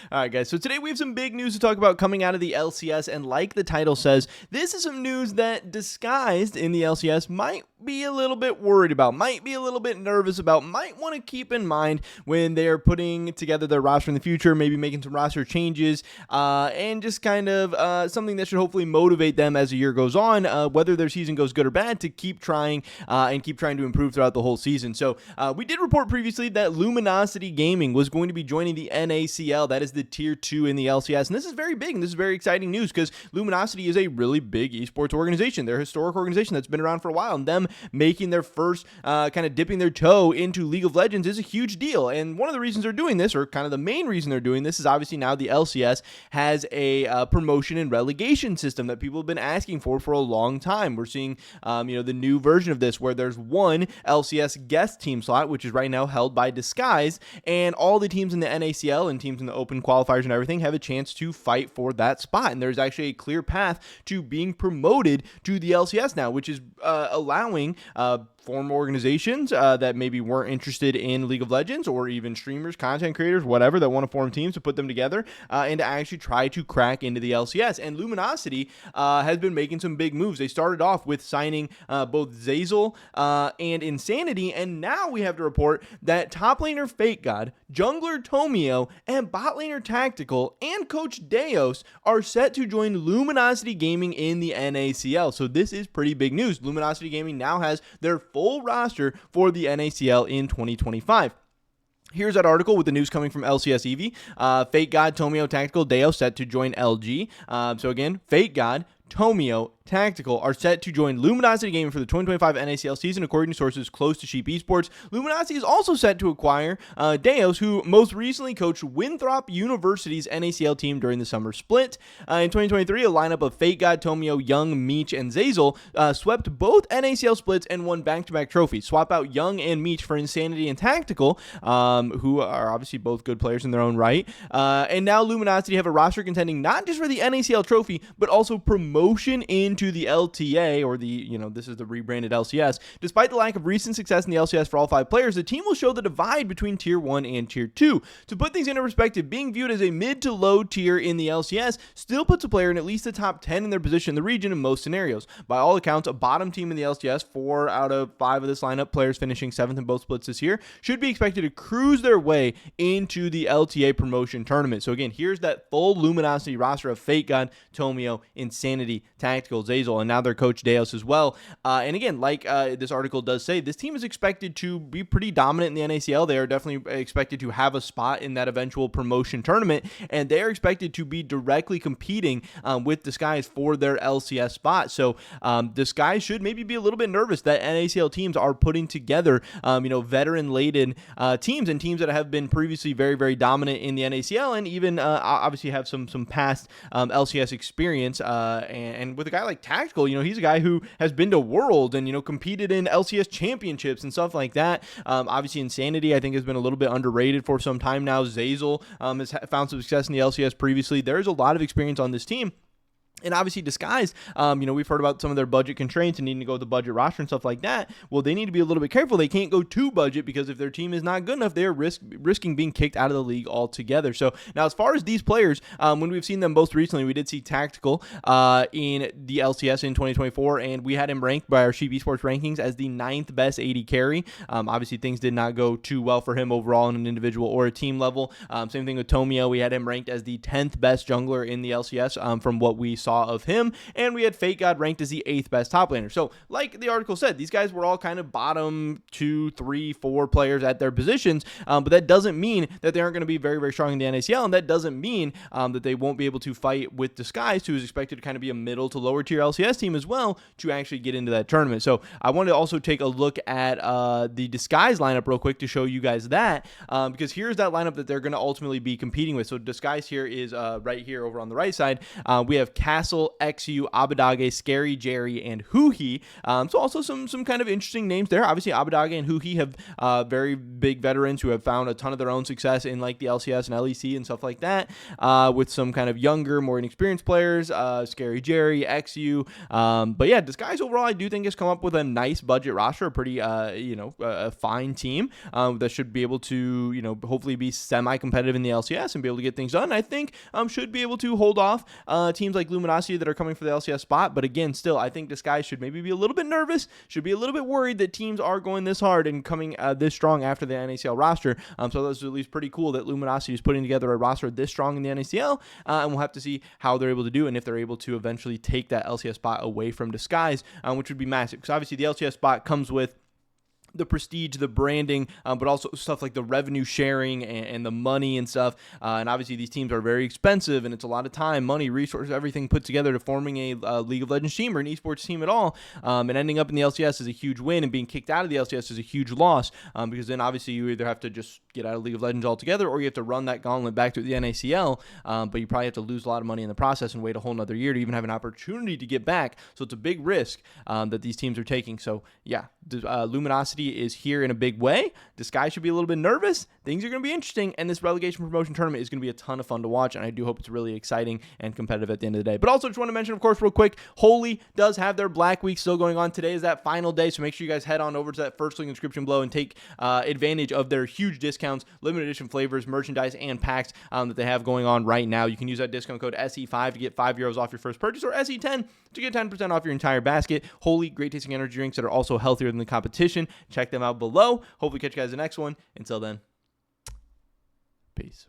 All right, guys. So today we have some big news to talk about coming out of the LCS. And like the title says, this is some news that disguised in the LCS might be a little bit worried about, might be a little bit nervous about, might want to keep in mind when they are putting together their roster in the future, maybe making some roster changes, and just kind of something that should hopefully motivate them as the year goes on, whether their season goes good or bad, to keep trying and keep trying to improve throughout the whole season. So we did report previously that Luminosity Gaming was going to be joining the NACL. That is the tier 2 in the LCS. And this is very big and this is very exciting news because Luminosity is a really big esports organization. They're a historic organization that's been around for a while, and them making their first kind of dipping their toe into League of Legends is a huge deal. And one of the reasons they're doing this, or kind of the main reason they're doing this, is obviously now the LCS has a promotion and relegation system that people have been asking for a long time. We're seeing the new version of this where there's one LCS guest team slot, which is right now held by Disguise, and all the teams in the NACL and teams in the open qualifiers and everything have a chance to fight for that spot. And there's actually a clear path to being promoted to the LCS now, which is allowing former organizations that maybe weren't interested in League of Legends, or even streamers, content creators, whatever, that want to form teams to put them together and to actually try to crack into the LCS. And Luminosity has been making some big moves. They started off with signing both Zazel and Insanity, and now we have to report that top laner Fate God, jungler Tomio, and bot laner Tactical and coach Deos are set to join Luminosity Gaming in the NACL. So this is pretty big news. Luminosity Gaming now has their full roster for the NACL in 2025. Here's that article with the news coming from LCS EV. Fate God, Tomio, Tactical, Deo set to join LG. So again, Fate God, Tomio, Tactical are set to join Luminosity Gaming for the 2025 NACL season, according to sources close to Sheep Esports. Luminosity is also set to acquire Deos, who most recently coached Winthrop University's NACL team during the summer split. In 2023, a lineup of Fate God, Tomio, Young, Meech, and Zazel swept both NACL splits and won back-to-back trophies. Swap out Young and Meech for Insanity and Tactical, who are obviously both good players in their own right. And now Luminosity have a roster contending not just for the NACL trophy, but also promotion into the LTA, or this is the rebranded LCS. Despite the lack of recent success in the LCS for all 5 players, the team will show the divide between Tier 1 and Tier 2. To put things into perspective, being viewed as a mid to low tier in the LCS still puts a player in at least the top 10 in their position in the region in most scenarios. By all accounts, a bottom team in the LCS, 4 out of 5 of this lineup, players finishing 7th in both splits this year, should be expected to cruise their way into the LTA promotion tournament. So again, here's that full Luminosity roster of Fate God, Tomio, Insanity, Tactical, Zazel, and now their coach Deos as well. And again, like this article does say, this team is expected to be pretty dominant in the NACL. They are definitely expected to have a spot in that eventual promotion tournament, and they are expected to be directly competing with Disguise for their LCS spot. So Disguise should maybe be a little bit nervous that NACL teams are putting together veteran-laden teams, and teams that have been previously very, very dominant in the NACL, and even obviously have some past LCS experience. And with a guy like Tactical, he's a guy who has been to Worlds and, competed in LCS championships and stuff like that. Obviously, Insanity, I think, has been a little bit underrated for some time now. Zazel has found some success in the LCS previously. There's a lot of experience on this team. And obviously Disguise, we've heard about some of their budget constraints and needing to go with the budget roster and stuff like that. Well, they need to be a little bit careful. They can't go too budget, because if their team is not good enough, they're risking being kicked out of the league altogether. So now, as far as these players, when we've seen them most recently, we did see Tactical in the LCS in 2024, and we had him ranked by our Sheep Esports rankings as the 9th best AD carry. Obviously, things did not go too well for him overall on an individual or a team level. Same thing with Tomio. We had him ranked as the 10th best jungler in the LCS from what we saw of him, and we had Fate God ranked as the 8th best top laner. So like the article said, these guys were all kind of bottom 2, 3, 4 players at their positions, but that doesn't mean that they aren't going to be very, very strong in the NACL, and that doesn't mean that they won't be able to fight with Disguise, who is expected to kind of be a middle to lower tier LCS team as well, to actually get into that tournament. So I wanted to also take a look at the Disguise lineup real quick to show you guys that, because here's that lineup that they're going to ultimately be competing with. So Disguise here is right here over on the right side. We have Cat Castle, XU, Abadage, Scary Jerry, and Huhi. So also some kind of interesting names there. Obviously, Abadage and Huhi have very big veterans who have found a ton of their own success in like the LCS and LEC and stuff like that, with some kind of younger, more inexperienced players, Scary Jerry, XU. But yeah, Disguise overall, I do think has come up with a nice budget roster, a pretty, a fine team that should be able to, hopefully be semi-competitive in the LCS and be able to get things done. I think should be able to hold off teams like Luminosity that are coming for the LCS spot. But again, still, I think Disguise should maybe be a little bit nervous, should be a little bit worried that teams are going this hard and coming this strong after the NACL roster. So that's at least pretty cool that Luminosity is putting together a roster this strong in the NACL, and we'll have to see how they're able to do and if they're able to eventually take that LCS spot away from Disguise, which would be massive, because obviously the LCS spot comes with the prestige, the branding, but also stuff like the revenue sharing and the money and stuff. And obviously these teams are very expensive, and it's a lot of time, money, resources, everything put together to forming a League of Legends team or an esports team at all. And ending up in the LCS is a huge win, and being kicked out of the LCS is a huge loss, because then obviously you either have to just get out of League of Legends altogether, or you have to run that gauntlet back to the NACL, but you probably have to lose a lot of money in the process and wait a whole nother year to even have an opportunity to get back. So it's a big risk that these teams are taking. So yeah, Luminosity is here in a big way. Disguise should be a little bit nervous. Things are going to be interesting, and this relegation promotion tournament is going to be a ton of fun to watch, and I do hope it's really exciting and competitive at the end of the day. But also just want to mention, of course, real quick, Holy does have their Black Week still going on. Today is that final day, so make sure you guys head on over to that first link in the description below and take advantage of their huge discounts, limited edition flavors, merchandise, and packs that they have going on right now. You can use that discount code SE5 to get €5 off your first purchase, or SE10 to get 10% off your entire basket. Holy, great tasting energy drinks that are also healthier than the competition. Check them out below. Hopefully catch you guys in the next one. Until then, peace.